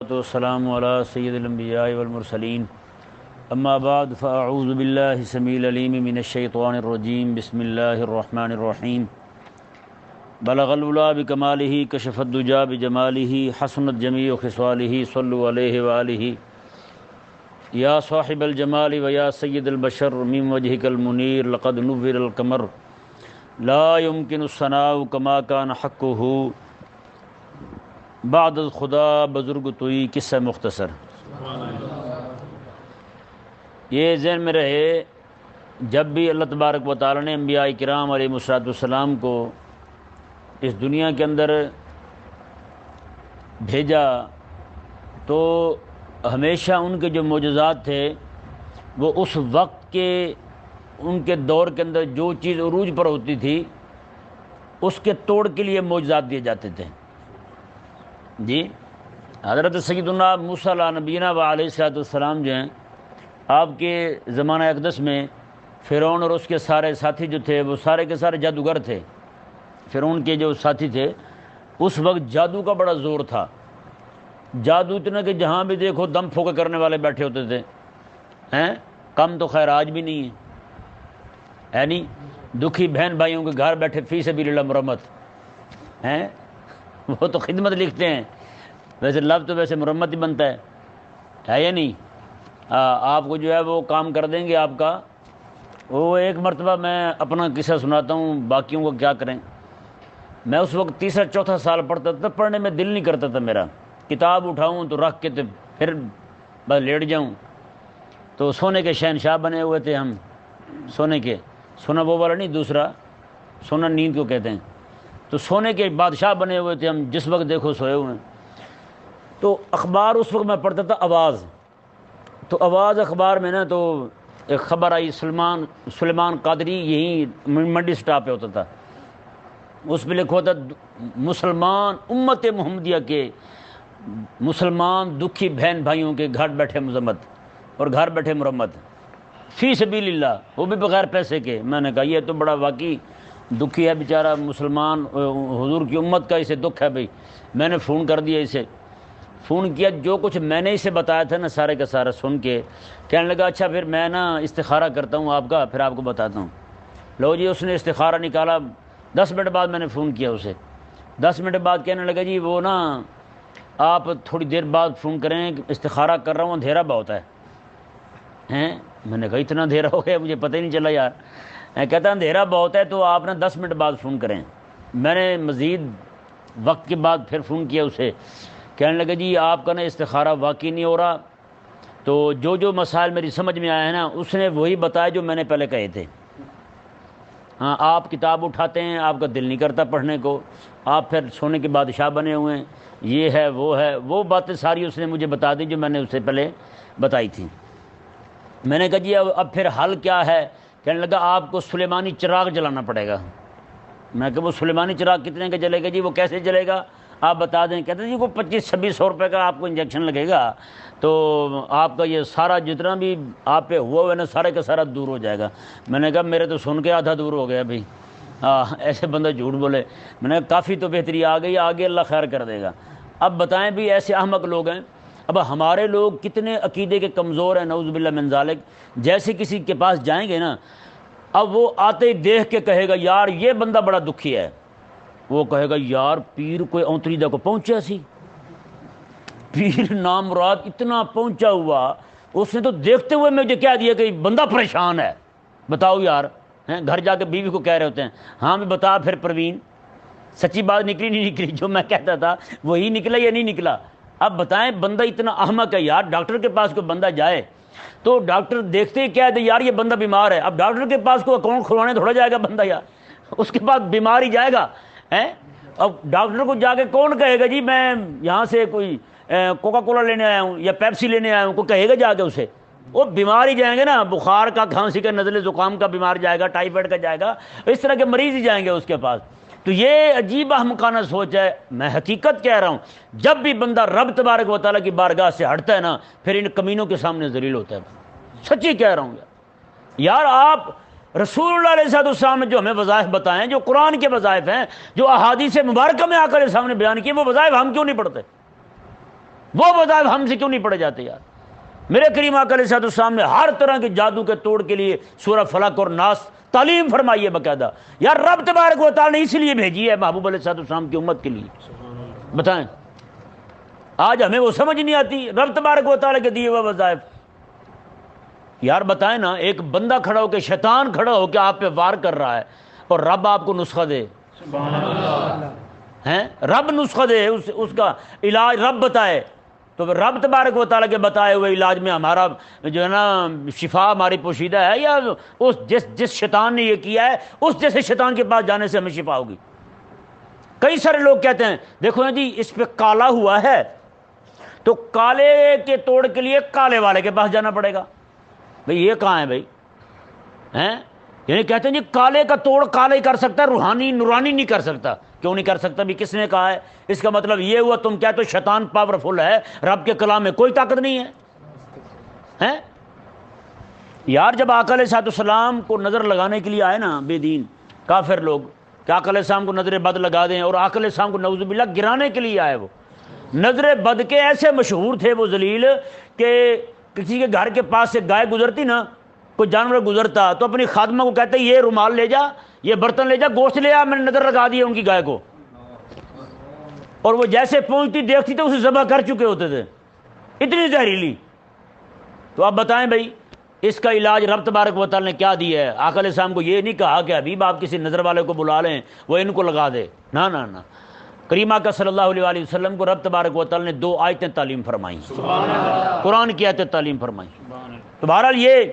والسلام علی سید الانبیاء والمرسلین اما بعد فاعوذ باللہ السمیع العلیم من الشیطان الرجیم بسم اللہ الرحمن الرحیم بلغ العلا بکمالہ کشف الدجا بجمالہ حسنت جمیع خصالہ صلوا علیہ وآلہ یا صاحب الجمال و یا سید البشر من وجہک المنیر لقد نور القمر لا يمکن الثناء کما کان حقہ بعد خدا بزرگ توئی قصہ مختصر۔ یہ ذہن میں رہے، جب بھی اللہ تبارک و تعالی نے انبیاء کرام علیہ السلام کو اس دنیا کے اندر بھیجا تو ہمیشہ ان کے جو معجزات تھے وہ اس وقت کے ان کے دور کے اندر جو چیز عروج پر ہوتی تھی اس کے توڑ کے لیے معجزات دیے جاتے تھے۔ جی حضرت سیدنا موسیٰ علیہ نبینا و علیہ السلام جو ہیں، آپ کے زمانہ اقدس میں فرعون اور اس کے سارے ساتھی جو تھے وہ سارے کے سارے جادوگر تھے۔ فرعون کے جو ساتھی تھے اس وقت جادو کا بڑا زور تھا، جادو اتنا کہ جہاں بھی دیکھو دم پھونکے کرنے والے بیٹھے ہوتے تھے۔ کم تو خیر آج بھی نہیں ہے نہیں، دکھی بہن بھائیوں کے گھر بیٹھے فی سبیل اللہ مرمت ہیں، وہ تو خدمت لکھتے ہیں، ویسے لفظ تو ویسے مرمت ہی بنتا ہے یا نہیں؟ آپ کو جو ہے وہ کام کر دیں گے آپ کا۔ وہ ایک مرتبہ میں اپنا قصہ سناتا ہوں، باقیوں کو کیا کریں۔ میں اس وقت تیسرا چوتھا سال پڑھتا تھا، پڑھنے میں دل نہیں کرتا تھا میرا، کتاب اٹھاؤں تو رکھ کے تو پھر بس لیٹ جاؤں۔ تو سونے کے شہنشاہ بنے ہوئے تھے ہم، سونے کے، سونا وہ والا نہیں، دوسرا سونا نیند کو کہتے ہیں، تو سونے کے بادشاہ بنے ہوئے تھے ہم، جس وقت دیکھو سوئے ہوئے ہیں۔ تو اخبار اس وقت میں پڑھتا تھا آواز، تو آواز اخبار میں نا تو ایک خبر آئی، سلیمان قادری یہیں منڈی سٹاپ پہ ہوتا تھا، اس پہ لکھا ہوتا مسلمان امت محمدیہ کے مسلمان دکھی بہن بھائیوں کے گھر بیٹھے مذمت اور گھر بیٹھے مرمت فی سبیل اللہ، وہ بھی بغیر پیسے کے۔ میں نے کہا یہ تو بڑا واقعی دکھی ہے بیچارہ مسلمان، حضور کی امت کا اسے دکھ ہے بھائی۔ میں نے فون کر دیا، اسے فون کیا، جو کچھ میں نے اسے بتایا تھا نا سارے کا سارا سن کے کہنے لگا اچھا پھر میں نا استخارہ کرتا ہوں آپ کا، پھر آپ کو بتاتا ہوں۔ لو جی اس نے استخارہ نکالا، 10 منٹ بعد میں نے فون کیا اسے، 10 منٹ بعد کہنے لگا جی وہ نا آپ تھوڑی دیر بعد فون کریں، استخارہ کر رہا ہوں، اندھیرا بہت ہے۔ میں نے کہا اتنا اندھیرا ہو گیا مجھے پتہ ہی نہیں چلا یار۔ کہتا اندھیرا بہت ہے تو آپ نا 10 منٹ بعد فون کریں۔ میں نے مزید وقت کے بعد پھر فون کیا اسے، کہنے لگا جی آپ کا نا استخارہ واقعی نہیں ہو رہا، تو جو مسائل میری سمجھ میں آیا ہے نا اس نے وہی بتایا جو میں نے پہلے کہے تھے۔ ہاں آپ کتاب اٹھاتے ہیں، آپ کا دل نہیں کرتا پڑھنے کو، آپ پھر سونے کے بادشاہ بنے ہوئے ہیں، یہ ہے وہ باتیں ساری اس نے مجھے بتا دی جو میں نے اس سے پہلے بتائی تھی۔ میں نے کہا جی اب پھر حل کیا ہے؟ کہنے لگا آپ کو سلیمانی چراغ جلانا پڑے گا۔ میں کہ وہ سلیمانی چراغ کتنے کا جلے گا جی، وہ کیسے جلے گا آپ بتا دیں۔ کہتے ہیں جی وہ 2500-2600 روپے کا آپ کو انجیکشن لگے گا، تو آپ کا یہ سارا جتنا بھی آپ پہ ہوا نا سارے کا سارا دور ہو جائے گا۔ میں نے کہا میرے تو سن کے آدھا دور ہو گیا بھائی، ایسے بندہ جھوٹ بولے۔ میں نے کہا کافی تو بہتری آ گئی، آگے اللہ خیر کر دے گا۔ اب بتائیں بھی ایسے احمق لوگ ہیں، اب ہمارے لوگ کتنے عقیدے کے کمزور ہیں، نعوذ باللہ من ذالک۔ جیسے کسی کے پاس جائیں گے نا، اب وہ آتے ہی دیکھ کے کہے گا یار یہ بندہ بڑا دکھی ہے، وہ کہے گا یار پیر کوئی اونتری دا کو پہنچا سی، پیر نام مراد اتنا پہنچا ہوا، اس نے تو دیکھتے ہوئے مجھے کہہ دیا کہ بندہ پریشان ہے، بتاؤ یار۔ گھر جا کے بیوی کو کہہ رہے ہوتے ہیں ہاں بھی بتا پھر پروین سچی بات نکلی نہیں نکلی، جو میں کہتا تھا وہی نکلا یا نہیں نکلا؟ اب بتائیں بندہ اتنا احمق ہے یار، ڈاکٹر کے پاس کوئی بندہ جائے تو ڈاکٹر دیکھتے ہی کہہ دے یار یہ بندہ بیمار ہے۔ اب ڈاکٹر کے پاس کوئی اکاؤنٹ کھلوانے تھوڑا جائے گا بندہ، یار اس کے پاس بیمار ہی جائے گا۔ اب ڈاکٹر کو جا کے کون کہے گا جی میں یہاں سے کوئی کوکا کولا لینے آیا ہوں یا پیپسی لینے آیا ہوں، کوئی کہے گا جا کے اسے؟ وہ بیمار ہی جائیں گے نا، بخار کا، کھانسی کا، نزلے زکام کا بیمار جائے گا، ٹائیفائڈ کا جائے گا، اس طرح کے مریض ہی جائیں گے اس کے پاس۔ تو یہ عجیب احمقانہ سوچ ہے۔ میں حقیقت کہہ رہا ہوں، جب بھی بندہ رب تبارک و تعالیٰ کی بارگاہ سے ہٹتا ہے نا پھر ان کمینوں کے سامنے ذلیل ہوتا ہے۔ سچی کہہ رہا ہوں یار آپ رسول اللہ علیہ السلام نے جو ہمیں وظائف بتائے ہیں، جو قرآن کے وظائف ہیں، جو احادیث مبارکہ میں آ کر سامنے بیان کیے، وہ وظائف ہم کیوں نہیں پڑھتے؟ وہ وظائف ہم سے کیوں نہیں پڑھے جاتے یار؟ میرے کریم آقا علیہ الصلوۃ والسلام نے ہر طرح کے جادو کے توڑ کے لیے سورہ فلق اور ناس تعلیم فرمائی ہے باقاعدہ. یار رب تبارک و تعالیٰ نے اس لیے بھیجی ہے محبوب علیہ الصلوۃ والسلام کی امت کے لیے. بتائیں آج ہمیں وہ سمجھ نہیں آتی رب تبارک و تعالیٰ کے دیے ہوئے وظائف. یار بتائیں نا، ایک بندہ کھڑا ہو کے، شیطان کھڑا ہو کے آپ پہ وار کر رہا ہے اور رب آپ کو نسخہ دے. ہیں رب نسخہ دے، اس کا علاج رب بتائے. تو رب تبارک و تعالیٰ کے بتائے ہوئے علاج میں ہمارا جو ہے نا شفا ہماری پوشیدہ ہے، یا اس جس شیطان نے یہ کیا ہے اس جیسے شیطان کے پاس جانے سے ہمیں شفا ہوگی؟ کئی سارے لوگ کہتے ہیں دیکھو نا جی اس پہ کالا ہوا ہے تو کالے کے توڑ کے لیے کالے والے کے پاس جانا پڑے گا. بھئی یہ کہاں ہے بھائی؟ ہیں یعنی کہتے ہیں جی کالے کا توڑ کالے ہی کر سکتا ہے، روحانی نورانی نہیں کر سکتا. کیوں نہیں کر سکتا بھی؟ کس نے کہا ہے؟ اس کا مطلب یہ ہوا تم کہتے ہو شیطان پاورفل ہے، رب کے کلام میں کوئی طاقت نہیں ہے. یار جب آقا علیہ السلام کو نظر لگانے کے لیے آئے نا بے دین کافر لوگ کہ آقا علیہ السلام کو نظر بد لگا دیں، اور آقا علیہ السلام کو نعوذ باللہ گرانے کے لیے آئے. وہ نظر بد کے ایسے مشہور تھے وہ ذلیل کہ کسی کے گھر کے پاس سے گائے گزرتی نا، کوئی جانور گزرتا تو اپنی خادمہ کو کہتے یہ رومال لے جا، یہ برتن لے جا، گوشت لے آ، میں نے نظر لگا دی ان کی گائے کو. اور وہ جیسے پہنچتی دیکھتی تو اسے ذبح کر چکے ہوتے تھے، اتنی زہریلی. تو آپ بتائیں بھائی اس کا علاج رب تبارک و تعالیٰ نے کیا دیا ہے؟ آقا علیہ السلام کو یہ نہیں کہا کہ حبیب آپ کسی نظر والے کو بلا لیں وہ ان کو لگا دے. نہ نہ نہ، کریم آقا صلی اللہ علیہ وآلہ وسلم کو رب تبارک و تعالیٰ نے 2 آیتیں تعلیم فرمائیں، قرآن کی آیتیں تعلیم فرمائیں. تو بہرحال یہ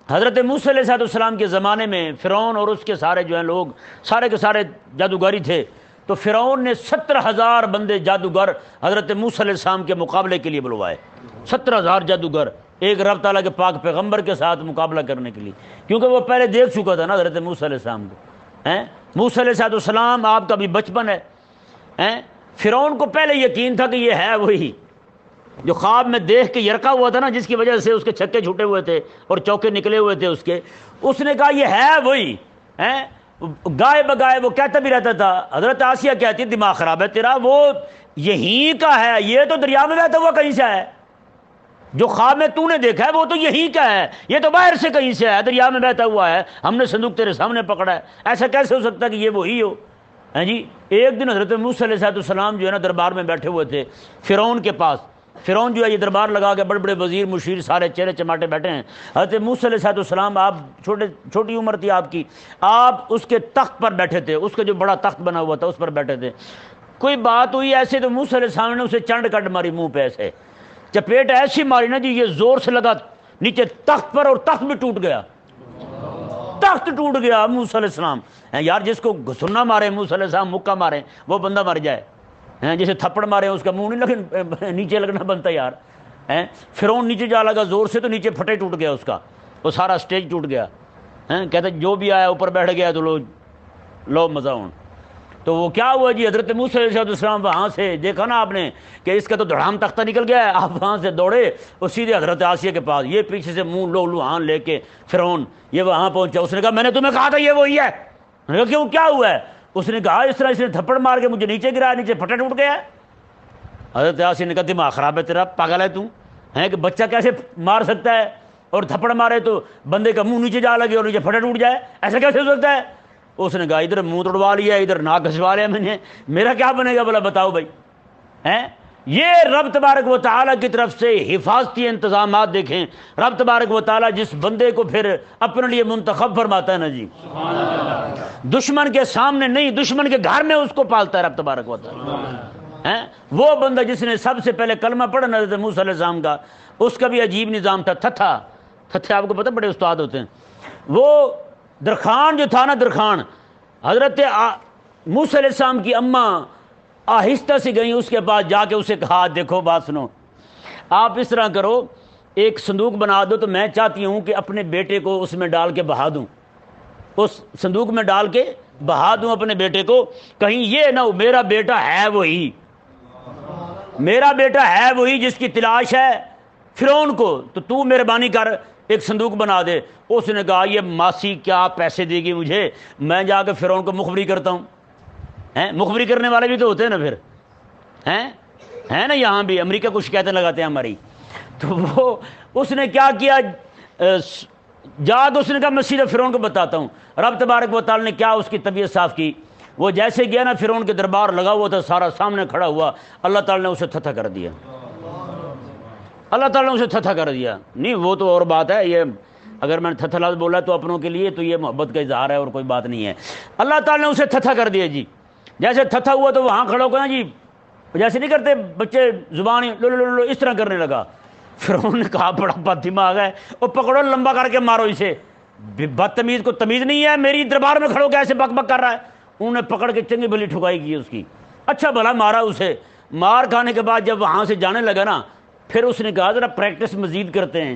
حضرت موسیٰ علیہ السلام کے زمانے میں فرعون اور اس کے سارے جو ہیں لوگ سارے کے سارے جادوگری تھے. تو فرعون نے 70,000 بندے جادوگر حضرت موسیٰ علیہ السلام کے مقابلے کے لیے بلوائے. 70,000 جادوگر ایک رب تعالیٰ کے پاک پیغمبر کے ساتھ مقابلہ کرنے کے لیے، کیونکہ وہ پہلے دیکھ چکا تھا نا حضرت موسیٰ علیہ السلام کو. موسیٰ علیہ السلام آپ کا بھی بچپن ہے. فرعون کو پہلے یقین تھا کہ یہ ہے وہی جو خواب میں دیکھ کے یرکا ہوا تھا نا، جس کی وجہ سے اس کے چھکے چھوٹے ہوئے تھے اور چوکے نکلے ہوئے تھے اس کے. اس نے کہا یہ ہے وہی. گائے بگائے وہ کہتا بھی رہتا تھا. حضرت آسیہ کہتی ہے دماغ خراب ہے تیرا، وہ یہیں کا ہے، یہ تو دریا میں بہتا ہوا کہیں سے ہے. جو خواب میں تو نے دیکھا ہے وہ تو یہیں کا ہے، یہ تو باہر سے کہیں سے ہے، دریا میں بہتا ہوا ہے، ہم نے صندوق تیرے سامنے پکڑا ہے. ایسا کیسے ہو سکتا ہے کہ یہ وہی ہو؟ جی ایک دن حضرت موسیٰ علیہ السلام جو ہے نا دربار میں بیٹھے ہوئے تھے فرعون کے پاس. فرعون جو ہے یہ دربار لگا کے بڑے بڑے وزیر مشیر سارے چہرے چماٹے بیٹھے ہیں. حضرت موسیٰ علیہ السلام آپ چھوٹی عمر تھی آپ کی، آپ اس کے تخت پر بیٹھے تھے، اس کا جو بڑا تخت بنا ہوا تھا اس پر بیٹھے تھے. کوئی بات ہوئی ایسے تو موسیٰ علیہ السلام نے اسے چنڈ کٹ ماری، منہ پہ ایسے چپیٹ ایسی ماری نا جی، یہ زور سے لگا نیچے تخت پر اور تخت بھی ٹوٹ گیا. تخت ٹوٹ گیا. موسیٰ علیہ السلام یار جس کو گھسنا مارے موسیٰ علیہ السلام مکہ مارے وہ بندہ مر جائے، جسے تھپڑ مارے اس کا منہ نہیں لیکن نیچے لگنا بنتا یار. فرعون نیچے جا لگا زور سے تو نیچے پھٹے ٹوٹ گیا، اس کا وہ سارا اسٹیج ٹوٹ گیا. کہتے جو بھی آیا اوپر بیٹھ گیا تو لو مزہ ہوں. تو وہ کیا ہوا جی، حضرت موسیٰ علیہ السلام وہاں سے دیکھا نا آپ نے کہ اس کا تو دھڑام تختہ نکل گیا ہے، آپ وہاں سے دوڑے اور سیدھے حضرت آسیہ کے پاس، یہ پیچھے سے منہ لوہان لے کے فرعون یہ وہاں پہنچا. اس نے کہا میں نے تمہیں کہا تھا یہ وہی ہے. نے کہا کیوں کیا ہوا ہے؟ اس نے کہا اس طرح اس نے تھپڑ مار کے مجھے نیچے گرایا، نیچے پھٹا ٹوٹ گیا. حضرت آسیہ نے کہا دماغ خراب ہے تیرا، پاگل ہے تو، ہے کہ بچہ کیسے مار سکتا ہے اور تھپڑ مارے تو بندے کا منہ نیچے جا لگے اور نیچے پھٹا ٹوٹ جائے، ایسا کیسے ہو سکتا ہے؟ اس نے کہا ادھر منہ توڑوا لیا، ادھر ناک گھسوا لیا میں نے، میرا کیا بنے گا بولا بتاؤ بھائی. یہ رب تبارک و تعالیٰ کی طرف سے حفاظتی انتظامات دیکھیں. رب تبارک و تعالیٰ جس بندے کو پھر اپنے لیے منتخب فرماتا ہے نا جی، دشمن کے سامنے نہیں، دشمن کے گھر میں اس کو پالتا ہے رب تبارک و تعالیٰ. وہ بندہ جس نے سب سے پہلے کلمہ پڑھا حضرت موسیٰ علیہ السلام کا، اس کا بھی عجیب نظام تھا. تھتھے آپ کو پتہ بڑے استاد ہوتے ہیں. وہ درخان جو تھا نا، درخان حضرت موسیٰ علیہ السلام کی اماں آہستہ سے گئیں اس کے پاس، جا کے اسے کہا دیکھو بات سنو، آپ اس طرح کرو ایک صندوق بنا دو تو میں چاہتی ہوں کہ اپنے بیٹے کو اس میں ڈال کے بہا دوں، اس صندوق میں ڈال کے بہا دوں اپنے بیٹے کو، کہیں یہ نہ ہو میرا بیٹا ہے وہی، میرا بیٹا ہے وہی جس کی تلاش ہے فرعون کو، تو مہربانی کر ایک صندوق بنا دے. اس نے کہا یہ ماسی کیا پیسے دے گی مجھے، میں جا کے فرعون کو مخبری کرتا ہوں. مخبری کرنے والے بھی تو ہوتے ہیں نا پھر. ہے نا یہاں بھی امریکہ کو شکایتیں لگاتے ہیں ہماری. تو وہ اس نے کیا کیا, جا کے اس نے کہا میں سیدھے فرعون کو بتاتا ہوں. رب تبارک و تعالی نے کیا اس کی طبیعت صاف کی. وہ جیسے گیا نا فرعون کے دربار لگا ہوا تھا سارا, سامنے کھڑا ہوا, اللہ تعالی نے اسے تھتھا کر دیا. اللہ تعالی نے اسے تھتھا کر دیا. نہیں وہ تو اور بات ہے, یہ اگر میں نے تھتھا لفظ بولا تو اپنوں کے لیے تو یہ محبت کا اظہار ہے اور کوئی بات نہیں ہے. اللہ تعالی نے اسے تھتھا کر دیا جی. جیسے تھتھا ہوا تو وہاں کھڑا ہو گیا جی, جیسے نہیں کرتے بچے زبان لو لو لو اس طرح کرنے لگا. فرعون نے کہا بڑا بد دماغ ہے, وہ پکڑو لمبا کر کے مارو اسے. بدتمیز کو تمیز نہیں ہے, میری دربار میں کھڑو کے ایسے بک بک کر رہا ہے. انہوں نے پکڑ کے چنگی بلی ٹھکائی کی اس کی. اچھا بھلا مارا اسے. مار کھانے کے بعد جب وہاں سے جانے لگا نا, پھر اس نے کہا ذرا پریکٹس مزید کرتے ہیں.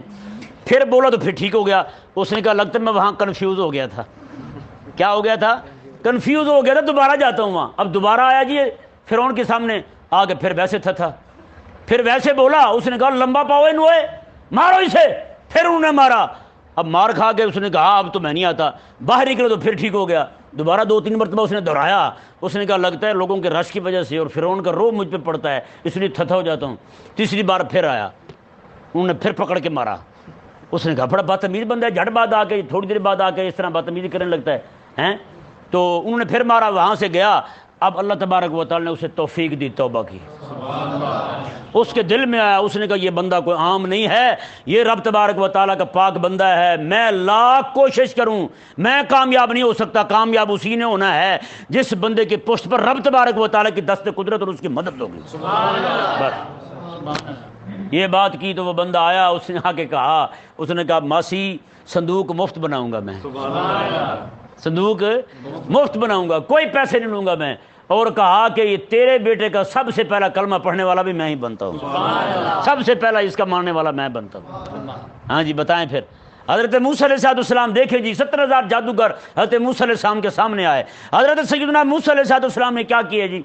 پھر بولا تو پھر ٹھیک ہو گیا. اس نے کہا لگتا ہے میں وہاں کنفیوز ہو گیا تھا. کیا ہو گیا تھا؟ کنفیوز ہو گیا تھا, دوبارہ جاتا ہوں وہاں. اب دوبارہ آیا جی فرعون کے سامنے آ کے, پھر ویسے تھا, پھر ویسے بولا. اس نے کہا لمبا پاؤ نوئے, مارو اسے. پھر انہوں نے مارا. اب مار کھا کے اس نے کہا اب تو میں نہیں آتا, باہر نکلے تو پھر ٹھیک ہو گیا. دوبارہ 2-3 مرتبہ اس نے دہرایا. اس نے کہا لگتا ہے لوگوں کے رش کی وجہ سے اور فرعون کا روب مجھ پہ پڑتا ہے, اس لیے تھتھا ہو جاتا ہوں. تیسری بار پھر آیا, انہوں نے پھر پکڑ کے مارا. اس نے کہا بڑا بدتمیز بندہ ہے, جھٹ بعد آ کے تھوڑی دیر بعد آ کے اس طرح بدتمیزی کرنے لگتا ہے ہیں. تو انہوں نے پھر مارا, وہاں سے گیا. اب اللہ تبارک و تعالی نے اسے توفیق دی, توبہ کی. اس کے دل میں آیا, اس نے کہا یہ بندہ کوئی عام نہیں ہے, یہ رب تبارک و تعالیٰ کا پاک بندہ ہے. میں لاکھ کوشش کروں میں کامیاب نہیں ہو سکتا. کامیاب اسی نے ہونا ہے جس بندے کی پشت پر رب تبارک و تعالیٰ کی دست قدرت اور اس کی مدد ہوگی. بس یہ بات کی تو وہ بندہ آیا, اس نے آ کے کہا, اس نے کہا ماسی صندوق مفت بناؤں گا میں, صندوق مفت بناؤں گا, کوئی پیسے نہیں لوں گا میں. اور کہا کہ یہ تیرے بیٹے کا سب سے پہلا کلمہ پڑھنے والا بھی میں ہی بنتا ہوں, سب سے پہلا اس کا ماننے والا میں بنتا ہوں. ہاں جی بتائیں. پھر حضرت موسیٰ علیہ السلام دیکھیں جی, 70,000 جادوگر حضرت موسیٰ علیہ السلام کے سامنے آئے. حضرت سیدنا موسیٰ علیہ السلام نے کیا کیا جی,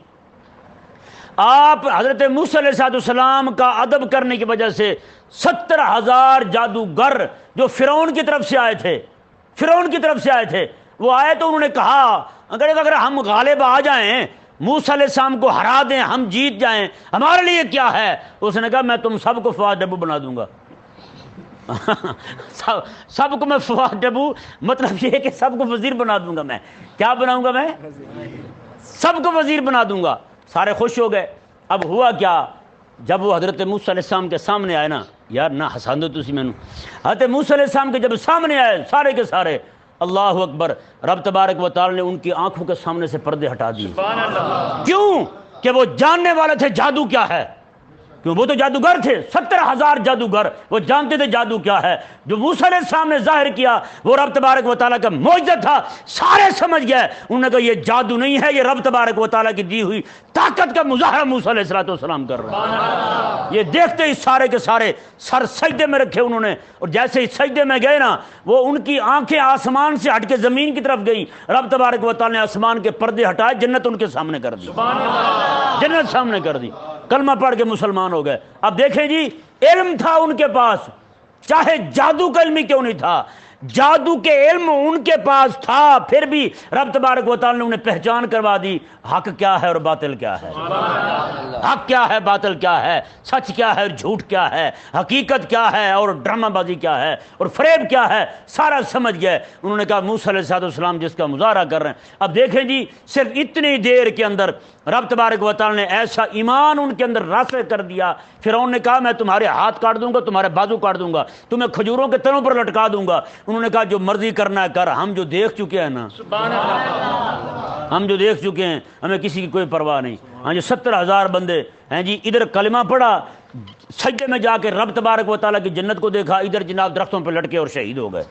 آپ حضرت موسیٰ علیہ السلام کا ادب کرنے کی وجہ سے 70,000 جادوگر جو فرعون کی طرف سے آئے تھے, فرعون کی طرف سے آئے تھے, وہ آئے تو انہوں نے کہا اگر ہم غالب آ جائیں, موسیٰ علیہ السلام کو ہرا دیں, ہم جیت جائیں, ہمارے لیے کیا ہے. اس نے کہا میں تم سب کو فواد ڈبو بنا دوں گا. سب کو میں فواد ڈبو, مطلب یہ ہے کہ سب کو وزیر بنا دوں گا. میں کیا بناؤں گا, میں سب کو وزیر بنا دوں گا. سارے خوش ہو گئے. اب ہوا کیا, جب وہ حضرت موسیٰ علیہ السلام کے سامنے آئے نا, یار نہ ہسان دو تسی میں. حضرت موسیٰ علیہ السلام کے جب سامنے آئے سارے کے سارے, اللہ اکبر, رب تبارک و تعالی نے ان کی آنکھوں کے سامنے سے پردے ہٹا دیے. کیوں؟ کہ وہ جاننے والے تھے جادو کیا ہے. کیوں؟ وہ تو جادوگر تھے, 70,000 جادوگر, وہ جانتے تھے جادو کیا ہے. جو موسیٰ علیہ السلام نے ظاہر کیا وہ رب تبارک و تعالیٰ کا معجزہ تھا. سارے سمجھ گئے, انہوں نے کہا یہ جادو نہیں ہے, یہ رب تبارک و تعالیٰ کی دی ہوئی طاقت کا مظاہرہ موسیٰ علیہ السلام کر رہے ہیں. یہ دیکھتے ہی سارے کے سارے سر سجدے میں رکھے انہوں نے, اور جیسے ہی سجدے میں گئے نا, وہ ان کی آنکھیں آسمان سے ہٹ کے زمین کی طرف گئی. رب تبارک و تعالیٰ نے آسمان کے پردے ہٹائے, جنت ان کے سامنے کر دی, جنت سامنے کر دی. کلمہ پڑھ کے مسلمان ہو گئے. اب دیکھیں جی, علم تھا ان کے پاس, چاہے جادو کا علم ہی کیوں نہیں تھا, جادو کے علم ان کے پاس تھا, پھر بھی رب تبارک و تعالی نے انہیں پہچان کروا دی حق کیا ہے اور باطل کیا ہے, حق کیا ہے باطل کیا ہے, سچ کیا ہے اور جھوٹ کیا ہے, حقیقت کیا ہے اور ڈرامہ بازی کیا ہے اور فریب کیا ہے, سارا سمجھ گئے. انہوں نے کہا موسیٰ علیہ السلام جس کا مظاہرہ کر رہے ہیں. اب دیکھیں جی, صرف اتنی دیر کے اندر رب تبارک و تعالی نے ایسا ایمان ان کے اندر راسخ کر دیا. فرعون نے کہا میں تمہارے ہاتھ کاٹ دوں گا, تمہارے بازو کاٹ دوں گا, تمہیں کھجوروں کے تنوں پر لٹکا دوں گا. انہوں نے کہا جو مرضی کرنا ہے کر, ہم جو دیکھ چکے ہیں نا, ہم جو دیکھ چکے ہیں, ہمیں کسی کی کوئی پرواہ نہیں. ہاں جی 70,000 بندے ہیں جی, ادھر کلمہ پڑھا, سجدے میں جا کے رب تبارک و تعالیٰ کی جنت کو دیکھا, ادھر جناب درختوں پہ لٹکے اور شہید ہو گئے.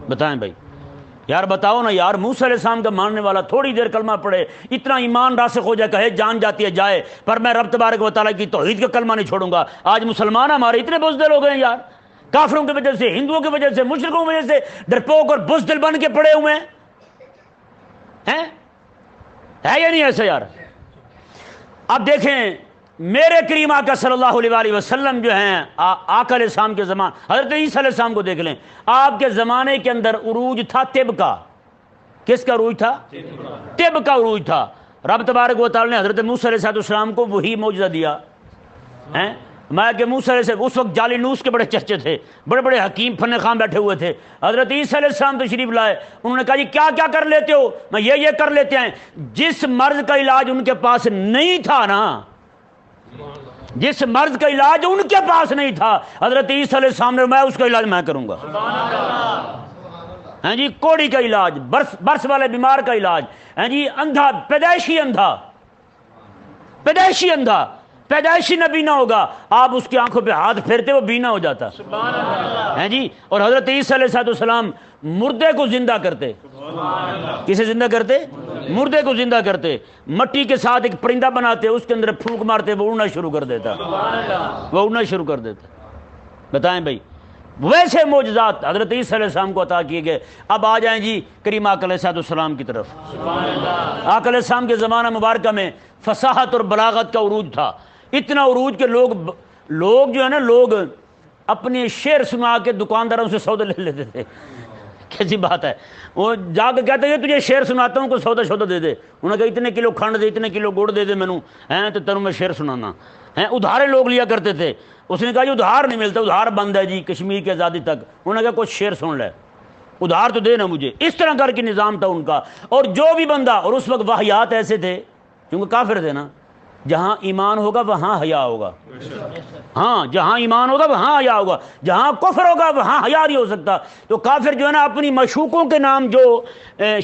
بتائیں بھائی, یار بتاؤ نا یار, موسیٰ علیہ السلام کا ماننے والا تھوڑی دیر کلمہ پڑھے, اتنا ایمان راسخ ہو جائے, کہے جان جاتی ہے جائے, پر میں رب تبارک و تعالیٰ کی توحید کا کلمہ نہیں چھوڑوں گا. آج مسلمان ہمارے اتنے بزدل ہو گئے ہیں یار, کافروں کی وجہ سے, ہندوؤں کی وجہ سے, مشرکوں کی وجہ سے ڈرپوک اور بزدل بن کے پڑے ہوئے ہیں. ہے یا نہیں ایسا یار؟ اب دیکھیں میرے کریم آقا صلی اللہ علیہ وسلم جو ہیں, آقا علیہ السلام کے زمان, حضرت عیسیٰ علیہ السلام کو دیکھ لیں, آپ کے زمانے کے اندر عروج تھا طب کا. کس کا عروج تھا؟ طب کا عروج تھا. رب تبارک و تعالی نے حضرت موسیٰ علیہ السلام کو وہی معجزہ دیا ہیں میں کہ موسیٰ علیہ السلام اس وقت جعلی نوس کے بڑے چرچے تھے، بڑے بڑے حکیم فن خام بیٹھے ہوئے تھے. حضرت عیسیٰ علیہ السلام تشریف لائے، انہوں نے کہا جی کیا کیا کر لیتے ہو؟ میں یہ کر لیتے ہیں. جس مرض کا علاج ان کے پاس نہیں تھا نا، جس مرض کا علاج ان کے پاس نہیں تھا، حضرت عیسیٰ علیہ السلام نے میں اس کا علاج میں کروں گا. ہاں جی، کوڑی کا علاج، برس والے بیمار کا علاج، ہاں جی، اندھا، پیدائشی اندھا پیدائشی نہ بینا ہوگا، آپ اس کی آنکھوں پہ ہاتھ پھیرتے وہ بینا ہو جاتا. ہیں جی. اور حضرت عیسیٰ علیہ السلام مردے کو زندہ کرتے. کسے زندہ کرتے؟ مردے کو زندہ کرتے. مٹی کے ساتھ ایک پرندہ بناتے، اس کے اندر پھونک مارتے، وہ اڑنا شروع کر دیتا. بتائیں بھائی، ویسے معجزات حضرت عیسیٰ علیہ السلام کو عطا کیے گئے. اب آ جائیں جی کریم آقا علیہ السلام کی طرف. آقا علیہ السلام کے زمانہ مبارکہ میں فصاحت اور بلاغت کا عروج تھا، اتنا عروج کہ لوگ جو ہے نا، لوگ اپنے شعر سنا کے دکانداروں سے سودا لے لیتے تھے. کیسی بات ہے، وہ جا کے کہتے ہیں تجھے شعر سناتا ہوں، کوئی سودا دے دے. انہوں نے کہا اتنے کلو کھنڈ دے، اتنے کلو گڑ دے دے مینوں ہیں تو تینوں میں شعر سنانا ہیں. ادھارے لوگ لیا کرتے تھے. اس نے کہا جی ادھار نہیں ملتا، ادھار بند ہے جی کشمیر کی آزادی تک. انہوں نے کہا کچھ شعر سن لے، ادھار تو دے نا مجھے. اس طرح کر کے نظام تھا ان کا. اور جو بھی بندہ، اور اس وقت واحیات ایسے تھے کیونکہ کافر تھے نا، جہاں ایمان ہوگا وہاں حیا ہوگا. ہاں، جہاں ایمان ہوگا وہاں حیا ہوگا، جہاں کفر ہوگا وہاں حیا نہیں ہو سکتا. تو کافر جو ہے نا اپنی معشوقوں کے نام جو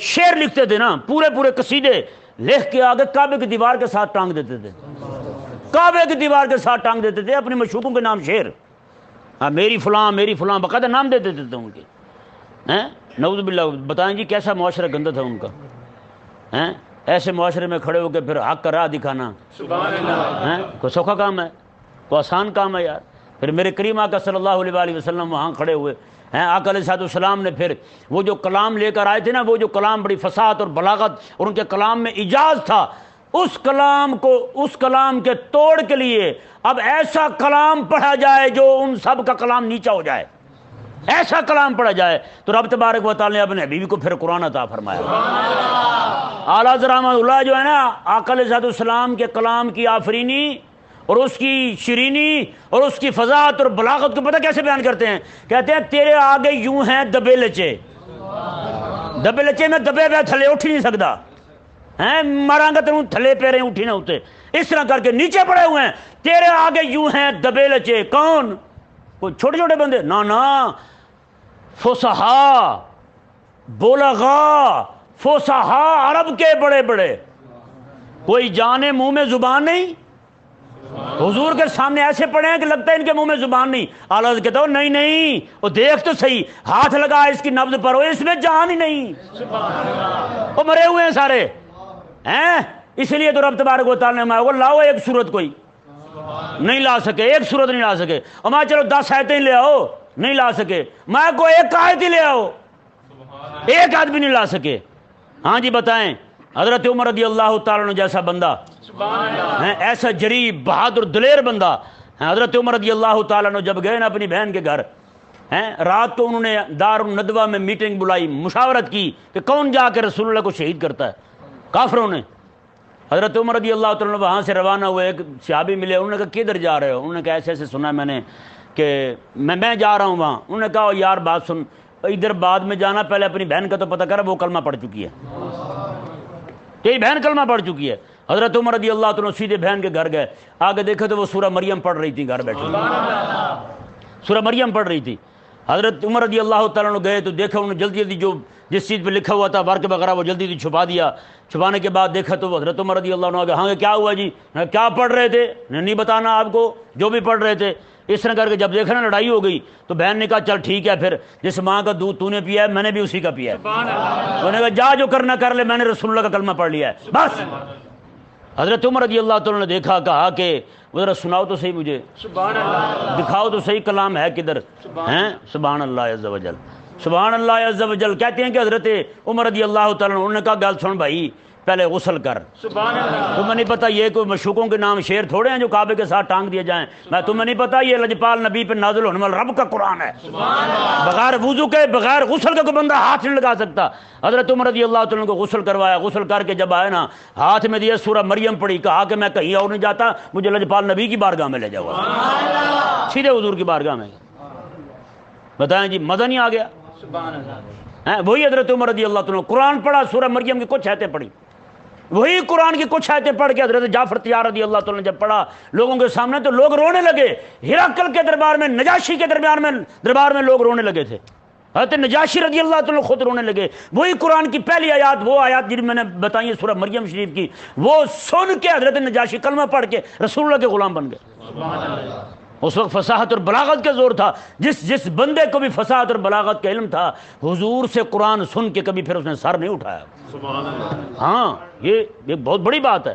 شعر لکھتے تھے نا، پورے قصیدے لکھ کے آگے کعبے کی دیوار کے ساتھ ٹانگ دیتے تھے. کعبے کی دیوار کے ساتھ ٹانگ دیتے تھے اپنی معشوقوں کے نام شعر. ہاں، میری فلاں باقاعدہ نام دیتے تھے ان کے. نعوذ باللہ. بتائیں جی کیسا معاشرہ گندا تھا ان کا. ایسے معاشرے میں کھڑے ہو کے پھر حق کا راہ دکھانا کوئی سوکھا کام ہے؟ کوئی آسان کام ہے یار؟ پھر میرے کریم آقا صلی اللہ علیہ وآلہ وسلم وہاں کھڑے ہوئے ہیں. آقا علیہ السلام نے پھر وہ جو کلام لے کر آئے تھے نا، وہ جو کلام بڑی فصاحت اور بلاغت اور ان کے کلام میں اعجاز تھا، اس کلام کے توڑ کے لیے اب ایسا کلام پڑھا جائے جو ان سب کا کلام نیچا ہو جائے. ایسا کلام پڑھا جائے تو رب تبارک و تعالی نے اپنے حبیب کو پھر قرآن عطا فرمایا. اعلیٰ رحمۃ اللہ جو ہے نا، آقا علیہ السلام کے کلام کی آفرینی اور اس کی شیرینی اور اس کی فضاحت اور بلاغت کو پتہ کیسے بیان کرتے ہیں؟ کہتے ہیں تیرے آگے یوں ہیں دبے لچے میں دبے ہوئے تھلے اٹھ نہیں سکتا ہیں، مراں گا تنوں تھلے پیرے اٹھی نہ ہوتے. اس طرح کر کے نیچے پڑے ہوئے ہیں. تیرے آگے یوں ہیں دبے لچے. کون؟ کوئی چھوٹے بندے؟ نا، فصحا، بلغا، فصحا، عرب کے بڑے بڑے. کوئی جانے منہ میں زبان نہیں. حضور کے سامنے ایسے پڑے ہیں کہ لگتا ہے ان کے منہ میں زبان نہیں. اعلیٰ کہتا ہو نہیں، وہ دیکھ تو صحیح، ہاتھ لگا اس کی نبض پر، اس میں جان ہی نہیں، وہ مرے ہوئے ہیں سارے ہیں. اس لیے تو رب تبارک و تعالی نے وہ لاؤ ایک صورت، کوئی نہیں لا سکے، ایک صورت نہیں لا سکے. اور میں چلو 10 آیتیں لے آؤ، نہیں لا سکے. میں کو ایک آیت ہی لے آؤ، ایک آیت بھی نہیں لا سکے. ہاں جی بتائیں، حضرت عمر رضی اللہ تعالیٰ عنہ جیسا بندہ، ایسا جری بہادر دلیر بندہ، حضرت عمر رضی اللہ تعالیٰ عنہ جب گئے نا اپنی بہن کے گھر، رات کو انہوں نے دار الندوہ میں میٹنگ بلائی، مشاورت کی کہ کون جا کے رسول اللہ کو شہید کرتا ہے. کافروں نے. حضرت عمر رضی اللہ تعالیٰ عنہ وہاں سے روانہ ہوئے. ایک صحابی ملے، انہوں نے کہا کدھر جا رہے ہو؟ انہوں نے کہا ایسے سنا میں نے کہ میں جا رہا ہوں وہاں. انہوں نے کہا یار بات سن، ادھر بعد میں جانا، پہلے اپنی بہن کا تو پتہ کر، وہ کلمہ پڑھ چکی ہے، تیری بہن کلمہ پڑھ چکی ہے. حضرت عمر رضی اللہ تعالیٰ سیدھے بہن کے گھر گئے. آگے دیکھے تو وہ سورہ مریم پڑھ رہی تھی گھر بیٹھے، سورہ مریم پڑھ رہی تھی. حضرت عمر رضی اللہ تعالیٰ عنہ گئے تو دیکھا انہوں نے جلدی جو جس چیز پہ لکھا ہوا تھا ورق وغیرہ وہ جلدی چھپا دیا. چھپانے کے بعد دیکھا تو حضرت عمر رضی اللہ عنہ آگے، ہاں کیا ہوا جی؟ کیا پڑھ رہے تھے؟ نہیں بتانا آپ کو، جو بھی پڑھ رہے تھے. اس طرح کر کے جب دیکھا نا لڑائی ہو گئی تو بہن نے کہا چل ٹھیک ہے، پھر جس ماں کا دودھ تو نے پیا ہے میں نے بھی اسی کا پیا ہے. انہوں نے کہا جا جو کرنا کر لے، میں نے رسول اللہ کا کلمہ پڑھ لیا ہے بس. حضرت عمر رضی اللہ تعالیٰ نے دیکھا، کہا کہ وہ ذرا سناؤ تو صحیح مجھے، دکھاؤ تو صحیح کلام ہے کدھر ہیں. سبحان اللہ عز وجل، سبحان اللہ عز وجل. کہتے ہیں کہ حضرت عمر رضی اللہ تعالیٰ انہوں نے کہا گل سن بھائی، پہلے غسل کر. تمہیں نہیں پتا یہ کوئی مشوقوں کے نام شیر تھوڑے ہیں جو کعبے کے ساتھ ٹانگ دیے جائیں. تمہیں نہیں پتا یہ لجپال نبی پہ نازل ہونے والا رب کا قرآن ہے. بغیر وضو کے بغیر غسل کا کوئی بندہ ہاتھ نہیں لگا سکتا. حضرت عمر رضی اللہ تعالیٰ کو غسل کروایا, غسل کر کے جب آئے نا ہاتھ میں دیا سورہ مریم پڑھی, کہا کہ میں کہیں اور نہیں جاتا, مجھے لجپال نبی کی بارگاہ میں لے جاؤ, سیدھے حضور کی بارگاہ میں. بتائیں جی مزہ نہیں آ گیا؟ وہی حضرت عمر رضی اللہ تعالیٰ قرآن پڑھا, سورہ مریم کی کچھ آیتیں پڑھی, وہی قرآن کی کچھ آیتیں پڑھ کے حضرت جعفر طیار رضی اللہ تعالیٰ نے جب پڑھا لوگوں کے سامنے تو لوگ رونے لگے. ہرقل کے دربار میں, نجاشی کے دربار میں لوگ رونے لگے تھے. حضرت نجاشی رضی اللہ تعالیٰ خود رونے لگے. وہی قرآن کی پہلی آیات, وہ آیات جن میں نے بتائی ہے سورہ مریم شریف کی, وہ سن کے حضرت نجاشی کلمہ پڑھ کے رسول اللہ کے غلام بن گئے. اس وقت فصاحت اور بلاغت کا زور تھا. جس بندے کو بھی فصاحت اور بلاغت کا علم تھا, حضور سے قرآن سن کے کبھی پھر اس نے سر نہیں اٹھایا. ہاں یہ بہت بڑی بات ہے.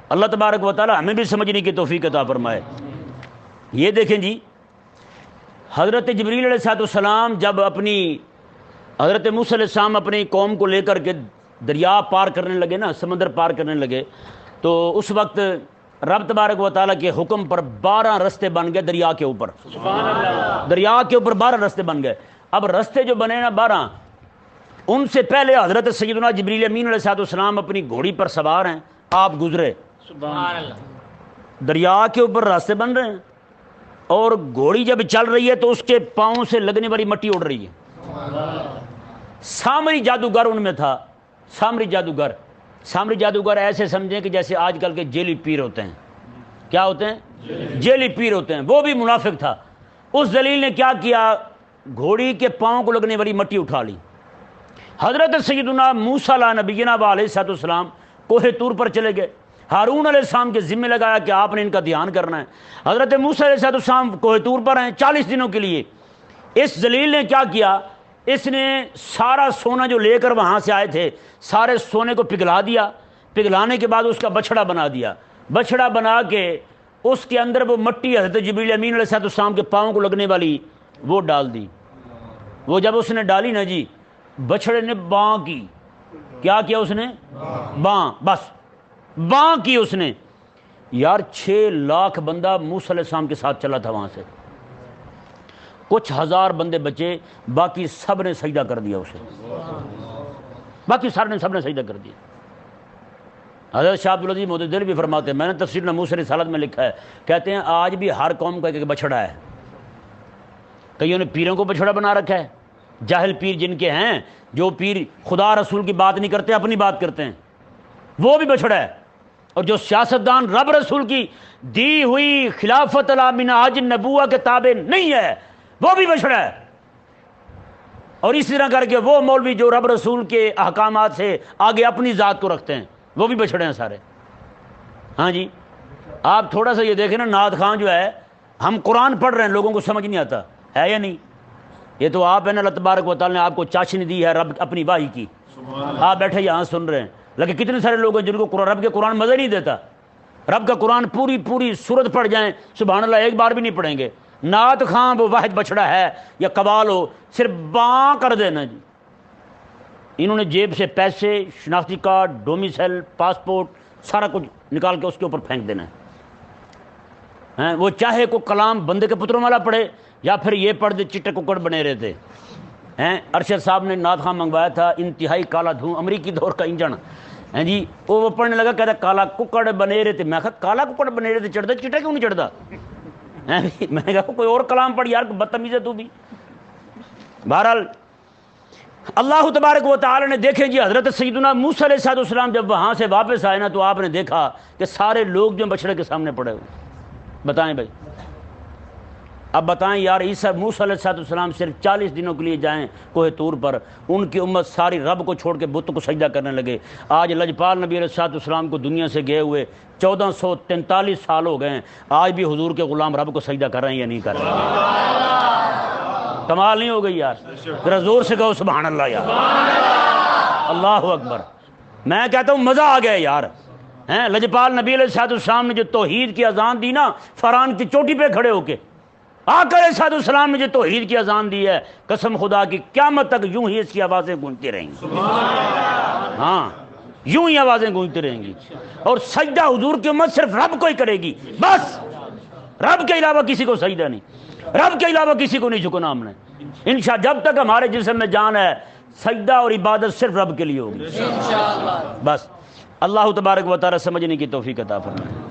اللہ تبارک و تعالی ہمیں بھی سمجھنے کی توفیق عطا فرمائے. یہ دیکھیں جی, حضرت جبریل علیہ السلام جب حضرت موسیٰ علیہ السلام اپنی قوم کو لے کر کے دریا پار کرنے لگے نا, سمندر پار کرنے لگے, تو اس وقت رب تبارک و تعالیٰ کے حکم پر 12 رستے بن گئے دریا کے اوپر. دریا کے اوپر 12 رستے بن گئے. اب رستے جو بنے نا 12, ان سے پہلے حضرت سیدنا جبریل امین علیہ السلام اپنی گھوڑی پر سوار ہیں, آپ گزرے. دریا کے اوپر راستے بن رہے ہیں اور گھوڑی جب چل رہی ہے تو اس کے پاؤں سے لگنے والی مٹی اڑ رہی ہے. سامری جادوگر ان میں تھا. سامری جادوگر ایسے سمجھیں کہ جیسے آج کل کے جیلی پیر ہوتے ہیں. کیا ہوتے ہیں؟ جیلی پیر ہوتے ہیں. وہ بھی منافق تھا. اس ذلیل نے کیا کیا, گھوڑی کے پاؤں کو لگنے والی مٹی اٹھا لی. حضرت سیدنا موسیٰ علیہ نبینا علیہ السلام کوہ طور پر چلے گئے. ہارون علیہ السلام کے ذمہ لگایا کہ آپ نے ان کا دھیان کرنا ہے. حضرت موسیٰ علیہ السلام کوہ طور پر ہیں 40 دنوں کے لیے. اس ذلیل نے کیا کیا, اس نے سارا سونا جو لے کر وہاں سے آئے تھے سارے سونے کو پگھلا دیا. پگھلانے کے بعد اس کا بچھڑا بنا دیا. بچھڑا بنا کے اس کے اندر وہ مٹی حضرت جبریل امین علیہ السلام کے پاؤں کو لگنے والی وہ ڈال دی. وہ جب اس نے ڈالی نا جی, بچھڑے نے باں کی. کیا کیا اس نے؟ باں. بس باں کی اس نے. یار 6 لاکھ بندہ موسیٰ علیہ السلام کے ساتھ چلا تھا وہاں سے. کچھ 1000 بندے بچے, باقی سب نے سجدہ کر دیا اسے. باقی سب نے سجدہ کر دیا. حضرت شاہ عبدالعزیز محدث بھی فرماتے ہیں, میں نے تفسیر ناموس رسالت میں لکھا ہے, کہتے ہیں آج بھی ہر قوم کا ایک بچھڑا ہے. کئیوں نے پیروں کو بچھڑا بنا رکھا ہے. جاہل پیر جن کے ہیں, جو پیر خدا رسول کی بات نہیں کرتے, اپنی بات کرتے ہیں, وہ بھی بچھڑا ہے. اور جو سیاستدان رب رسول کی دی ہوئی خلافت علی منہاج النبوہ کے تابع نہیں ہے, وہ بھی بچھڑا ہے. اور اسی طرح کر کے وہ مولوی جو رب رسول کے احکامات سے آگے اپنی ذات کو رکھتے ہیں, وہ بھی بچھڑے ہیں سارے. ہاں جی, آپ تھوڑا سا یہ دیکھیں نا, نعت خان جو ہے, ہم قرآن پڑھ رہے ہیں, لوگوں کو سمجھ نہیں آتا ہے یا نہیں. یہ تو آپ ہے نا, اللہ تبارک و تعالیٰ نے آپ کو چاشنی دی ہے رب اپنی واہی کی. آپ بیٹھے یہاں سن رہے ہیں, لیکن کتنے سارے لوگ ہیں جن کو رب کے قرآن مزہ نہیں دیتا. رب کا قرآن پوری سورت پڑھ جائیں, سبحان اللہ ایک بار بھی نہیں پڑھیں گے. نعت خان وہ واحد بچڑا ہے یا قوال ہو, صرف باں کر دینا جی. انہوں نے جیب سے پیسے, شناختی کارڈ, ڈومیسائل, پاسپورٹ, سارا کچھ نکال کے اس کے اوپر پھینک دینا ہے. وہ چاہے کو کلام بندے کے پتروں والا پڑھے یا پھر یہ پڑھ دے چٹے ککڑ بنے رہے تھے. ارشد صاحب نے نعت خان منگوایا تھا, انتہائی کالا دھوں امریکی دور کا انجن. جی وہ پڑھنے لگا, کہتا کالا ککڑ بنے رہے تھے. میں کہا کالا ککڑ بنے رہے تھے, چڑھتا چٹا کیوں نہیں چڑھتا؟ میں نے کہا کوئی اور کلام پڑھ یار, بدتمیز ہے تو بھی. بہرحال اللہ تبارک و تعالی نے دیکھے جی, حضرت سیدنا موسیٰ علیہ السلام جب وہاں سے واپس آئے نا, تو آپ نے دیکھا کہ سارے لوگ جو بچڑے کے سامنے پڑے ہوئے. بتائیں بھائی, اب بتائیں یار, عیسیٰ موسیٰ علیہ السلام صرف 40 دنوں کے لیے جائیں کوہ طور پر, ان کی امت ساری رب کو چھوڑ کے بت کو سجدہ کرنے لگے. آج لجپال نبی علیہ السلام کو دنیا سے گئے ہوئے 1443 سال ہو گئے ہیں, آج بھی حضور کے غلام رب کو سجدہ کر رہے ہیں یا نہیں کر رہے ہیں؟ کمال نہیں ہو گئی یار؟ ذرا زور سے کہو سبحان اللہ یار, اللہ اکبر. میں کہتا ہوں مزہ آ گیا یار. لجپال نبی علیہ السلام نے جو توحید کی اذان دی نا, فران کی چوٹی پہ کھڑے ہو کے, آقا صلی السلام نے جو توحید کی اذان دی ہے، قسم خدا کی قیامت تک یوں ہی اس کی آوازیں گونجتی رہیں گی۔ ہاں یوں ہی آوازیں گونجتی رہیں گی، اور سجدہ حضور کی امت صرف رب کو ہی کرے گی، بس رب کے علاوہ کسی کو سجدہ نہیں، رب کے علاوہ کسی کو نہیں جھکنا ہم نے انشاءاللہ۔ جب تک ہمارے جسم میں جان ہے، سجدہ اور عبادت صرف رب کے لیے ہوگی بس۔ اللہ تبارک و تعالی سمجھنے کی توفیق عطا فرمائے۔